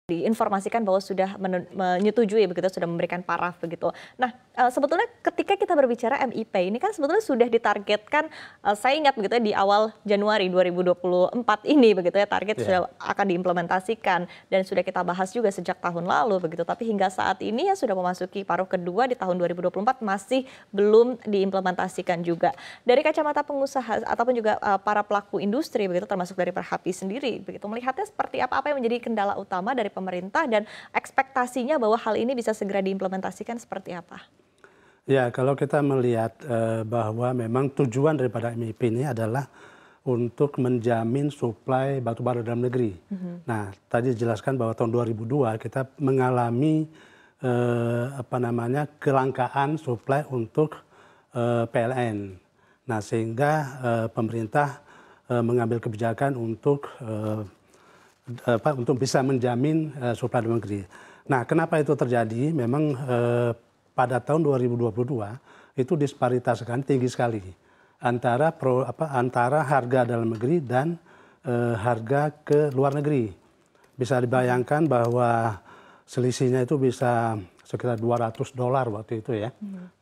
diinformasikan bahwa sudah menyetujui begitu, sudah memberikan paraf begitu. Nah, sebetulnya ketika kita berbicara MIP ini kan sebetulnya sudah ditargetkan, saya ingat begitu ya di awal Januari 2024 ini begitu ya, target sudah akan diimplementasikan dan sudah kita bahas juga sejak tahun lalu begitu. Tapi hingga saat ini ya sudah memasuki paruh kedua di tahun 2024 masih belum diimplementasikan juga. Dari kacamata pengusaha ataupun juga para pelaku industri begitu, termasuk dari Perhapi sendiri begitu, melihatnya seperti apa yang menjadi kendala utama dari pemerintah dan ekspektasinya bahwa hal ini bisa segera diimplementasikan seperti apa? Ya, kalau kita melihat bahwa memang tujuan daripada MIP ini adalah untuk menjamin suplai batubara dalam negeri. Nah, tadi dijelaskan bahwa tahun 2002 kita mengalami kelangkaan suplai untuk PLN. Nah, sehingga pemerintah mengambil kebijakan untuk bisa menjamin suplai dalam negeri. Nah, kenapa itu terjadi? Memang pada tahun 2022 itu disparitas kan tinggi sekali antara harga dalam negeri dan harga ke luar negeri. Bisa dibayangkan bahwa selisihnya itu bisa sekitar $200 waktu itu ya,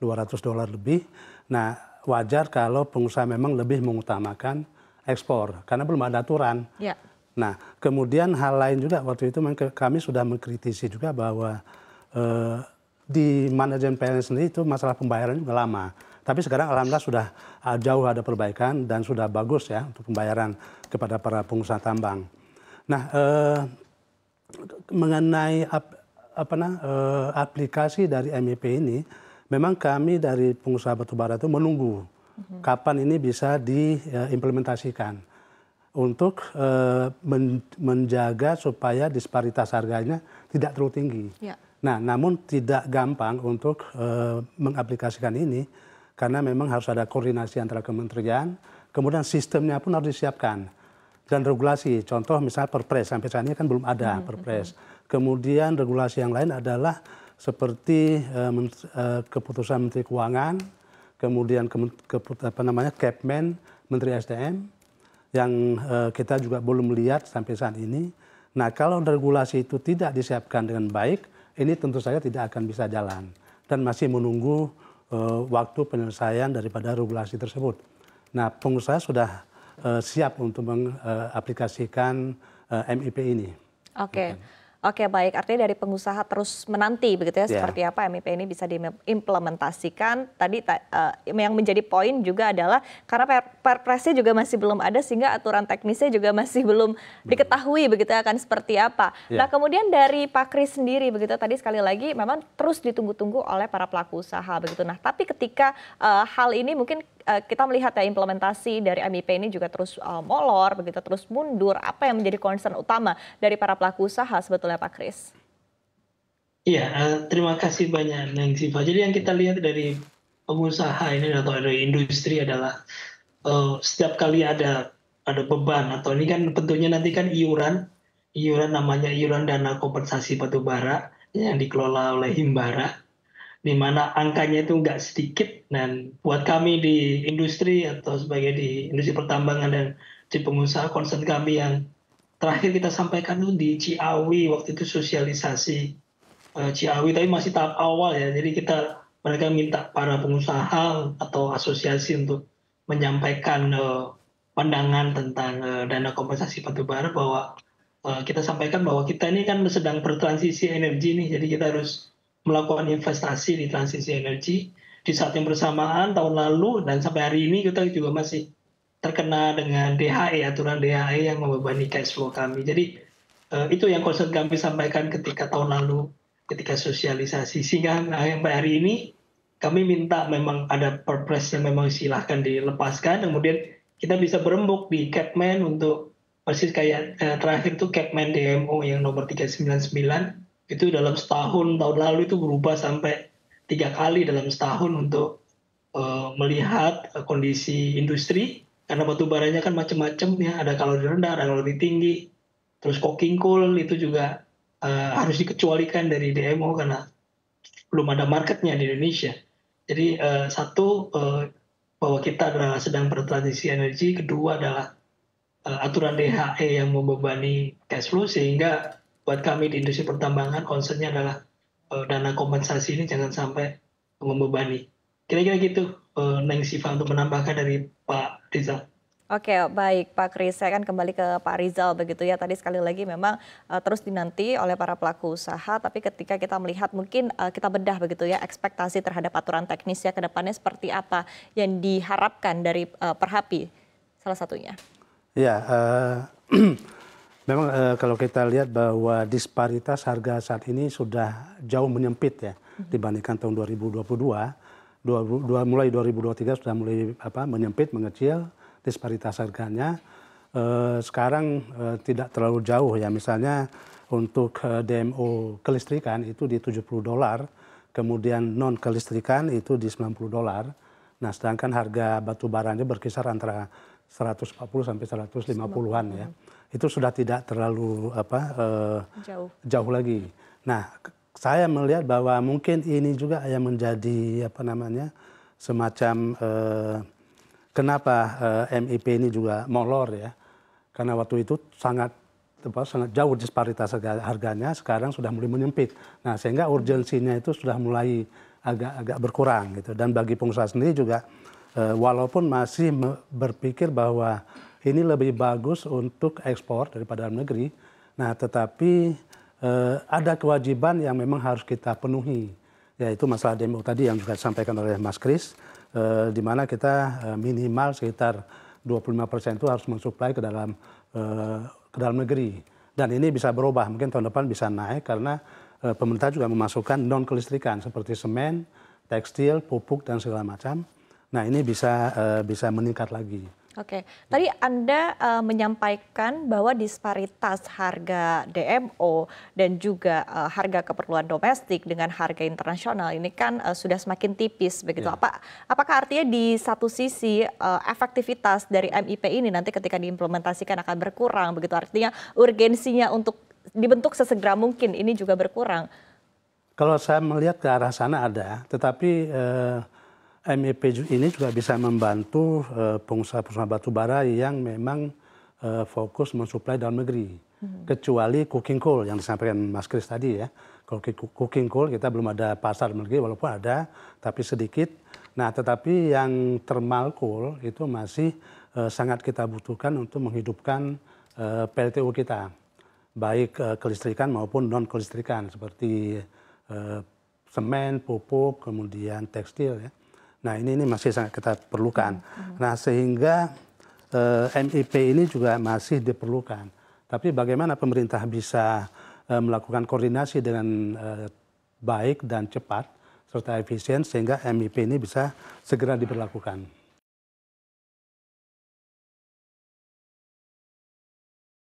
$200 lebih. Nah, wajar kalau pengusaha memang lebih mengutamakan ekspor karena belum ada aturan. Ya. Nah, kemudian hal lain juga waktu itu kami sudah mengkritisi juga bahwa di manajemen PLN sendiri itu masalah pembayaran juga lama. Tapi sekarang alhamdulillah sudah jauh ada perbaikan dan sudah bagus ya untuk pembayaran kepada para pengusaha tambang. Nah, mengenai aplikasi dari MIP ini, memang kami dari pengusaha batubara itu menunggu kapan ini bisa diimplementasikan untuk menjaga supaya disparitas harganya tidak terlalu tinggi. Ya. Nah, namun tidak gampang untuk mengaplikasikan ini karena memang harus ada koordinasi antara kementerian, kemudian sistemnya pun harus disiapkan dan regulasi. Contoh misalnya Perpres, sampai saat ini kan belum ada Perpres. Kemudian regulasi yang lain adalah seperti keputusan Menteri Keuangan, kemudian Kepmen, Menteri SDM. Yang kita juga belum melihat sampai saat ini. Nah, kalau regulasi itu tidak disiapkan dengan baik, ini tentu saja tidak akan bisa jalan dan masih menunggu waktu penyelesaian daripada regulasi tersebut. Nah, pengusaha sudah siap untuk mengaplikasikan MIP ini. Oke. Oke, baik. Artinya dari pengusaha terus menanti begitu ya, seperti apa MIP ini bisa diimplementasikan. Tadi yang menjadi poin juga adalah karena Perpresnya juga masih belum ada sehingga aturan teknisnya juga masih belum diketahui begitu akan seperti apa. Nah, kemudian dari Pak Kris sendiri begitu tadi sekali lagi memang terus ditunggu-tunggu oleh para pelaku usaha begitu. Nah, tapi ketika hal ini mungkin kita melihat ya implementasi dari MIP ini juga terus molor begitu, terus mundur. Apa yang menjadi concern utama dari para pelaku usaha sebetulnya Pak Kris? Iya, terima kasih banyak Neng Siva. Jadi yang kita lihat dari pengusaha ini atau dari industri adalah setiap kali ada beban atau ini kan tentunya nanti kan iuran namanya iuran dana kompensasi batubara yang dikelola oleh Himbara, di mana angkanya itu nggak sedikit. Dan buat kami di industri atau sebagai di industri pertambangan dan di pengusaha, concern kami yang terakhir kita sampaikan itu di Ciawi waktu itu sosialisasi Ciawi, tapi masih tahap awal ya. Jadi mereka minta para pengusaha atau asosiasi untuk menyampaikan pandangan tentang dana kompensasi batubara, bahwa kita sampaikan bahwa kita ini kan sedang bertransisi energi nih, jadi kita harus melakukan investasi di transisi energi. Di saat yang bersamaan tahun lalu dan sampai hari ini kita juga masih terkena dengan DHE, aturan DHE yang membebani cash flow kami. Jadi itu yang concern kami sampaikan ketika tahun lalu, ketika sosialisasi. Sehingga sampai hari ini kami minta memang ada Perpres yang memang silahkan dilepaskan, kemudian kita bisa berembuk di Kepmen untuk persis kayak terakhir tuh Kepmen DMO yang nomor 399, itu dalam setahun, tahun lalu itu berubah sampai 3 kali dalam setahun untuk melihat kondisi industri, karena batu baranya kan macam-macam ya, ada kalori rendah, ada kalori tinggi, terus coking coal itu juga harus dikecualikan dari DMO karena belum ada marketnya di Indonesia. Jadi satu, bahwa kita adalah sedang bertransisi energi, kedua adalah aturan DHE yang membebani cash flow, sehingga buat kami di industri pertambangan concern-nya adalah dana kompensasi ini jangan sampai membebani. Kira-kira gitu, Neng Siva, untuk menambahkan dari Pak Rizal. Oke, baik Pak Kris, saya akan kembali ke Pak Rizal begitu ya. Tadi sekali lagi memang terus dinanti oleh para pelaku usaha, tapi ketika kita melihat mungkin kita bedah begitu ya, ekspektasi terhadap aturan teknisnya ke depannya seperti apa yang diharapkan dari Perhapi salah satunya. Ya, memang kalau kita lihat bahwa disparitas harga saat ini sudah jauh menyempit ya dibandingkan tahun 2022. Mulai 2023 sudah mulai menyempit, mengecil disparitas harganya. Sekarang tidak terlalu jauh ya, misalnya untuk DMO kelistrikan itu di $70, kemudian non kelistrikan itu di $90. Nah, sedangkan harga batu baranya berkisar antara 140 sampai 150-an ya. Itu sudah tidak terlalu jauh lagi. Nah, saya melihat bahwa mungkin ini juga yang menjadi semacam kenapa MIP ini juga molor ya, karena waktu itu sangat jauh disparitas harganya, sekarang sudah mulai menyempit. Nah, sehingga urgensinya itu sudah mulai agak berkurang gitu. Dan bagi pengusaha sendiri juga walaupun masih berpikir bahwa ini lebih bagus untuk ekspor daripada dalam negeri, nah tetapi ada kewajiban yang memang harus kita penuhi, yaitu masalah DMO tadi yang juga disampaikan oleh Mas Kris, di mana kita minimal sekitar 25% itu harus mensuplai ke dalam negeri. Dan ini bisa berubah, mungkin tahun depan bisa naik karena pemerintah juga memasukkan non kelistrikan seperti semen, tekstil, pupuk dan segala macam. Nah, ini bisa meningkat lagi. Oke, tadi Anda menyampaikan bahwa disparitas harga DMO dan juga harga keperluan domestik dengan harga internasional ini kan sudah semakin tipis begitu. Ya. Apakah artinya di satu sisi efektivitas dari MIP ini nanti ketika diimplementasikan akan berkurang begitu? Artinya urgensinya untuk dibentuk sesegera mungkin ini juga berkurang? Kalau saya melihat ke arah sana ada, tetapi MIP ini juga bisa membantu pengusaha-pengusaha batubara yang memang fokus mensuplai dalam negeri. Kecuali coking coal yang disampaikan Mas Kris tadi ya. Kalau coking coal kita belum ada pasar negeri, walaupun ada, tapi sedikit. Nah, tetapi yang thermal coal itu masih sangat kita butuhkan untuk menghidupkan PLTU kita. Baik kelistrikan maupun non-kelistrikan, seperti semen, pupuk, kemudian tekstil ya. Nah, ini masih sangat kita perlukan. Nah, sehingga MIP ini juga masih diperlukan. Tapi bagaimana pemerintah bisa melakukan koordinasi dengan baik dan cepat serta efisien sehingga MIP ini bisa segera diberlakukan.